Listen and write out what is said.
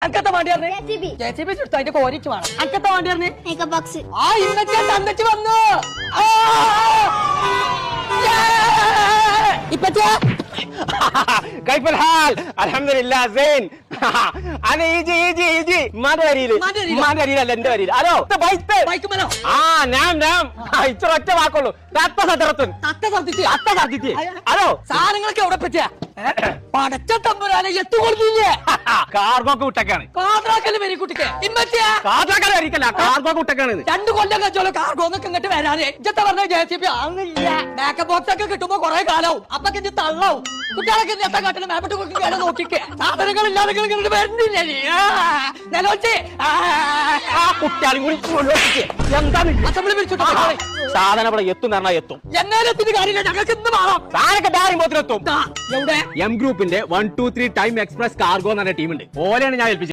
അക്കത്തെ വേണ്ടി അതിന്റെ കോരിച്ച് വേണം. അക്കത്തെ വേണ്ടി ആ ഇന്നത്തെ തന്നിച്ച് വന്നു. ഇപ്പച്ചാ كيف الحال؟ الحمد لله زين. انا يجي ما داري لا انت داري الو بيت ബൈക്കുമല്ലോ نعم ഇത്ര ഒറ്റ വാക്കുള്ളൂ തത്ത സദറത്തുൻ തത്ത സർദിച്ച് തത്ത സദിത്തി ഹലോ സാധനങ്ങളൊക്കെ എവിടെ പറ്റിയ പടച്ച തമ്പുരാനെ എത്തു കൊടുക്കില്ലേ കാർഗോക്ക് വിട്ടക്കാണ് കാതറാക്കല് വരി കുട്ടിക്ക് ഇമ്മത്തിയ കാർഗോക്ക് വരിക്കല്ല കാർഗോക്ക് വിട്ടക്കാണ് 2 കൊല്ലം കഴിച്ചോളൂ കാർഗോന്നൊക്കെ ഇങ്ങോട്ട് വരാനേ ഇജ്ജത്തെ പറഞ്ഞ JCB ആന്നില്ല മേക്കപ്പ് ബോക്സ് ഒക്കെ കിട്ടുമ്പോ കുറെ കാലാവും അപ്പൊ ഇജ്ജ് തള്ളാവും കുട്ടികളൊക്കെ നേരത്തെ കാട്ടിന് മേപ്പിട്ട് കൊടുക്കുക നോക്കിക്കേ സാധനങ്ങൾ ഇല്ലാതെ ഇങ്ങോട്ട് വരുന്നില്ലേ നിലവച്ചേ കുട്ടികളും കൂടി എന്താണ് അസംബ്ലി വിളിച്ചിട്ട് സാധനം ഇവിടെ എത്തും പറഞ്ഞാൽ എത്തും എന്നാലും എത്തിന് കാര്യമില്ല ഞങ്ങൾക്ക് ഇന്ന് മാറാം സാധനൊക്കെ ഡാരിമ്പോത്തിനെത്തും എവിടെ എം ഗ്രൂപ്പിന്റെ 1 2 3 ടൈം എക്സ്പ്രസ് കാർഗോ എന്ന് പറഞ്ഞ ടീമുണ്ട് ഓലെയാണ് ഞാൻ ഏൽപ്പിച്ചത്.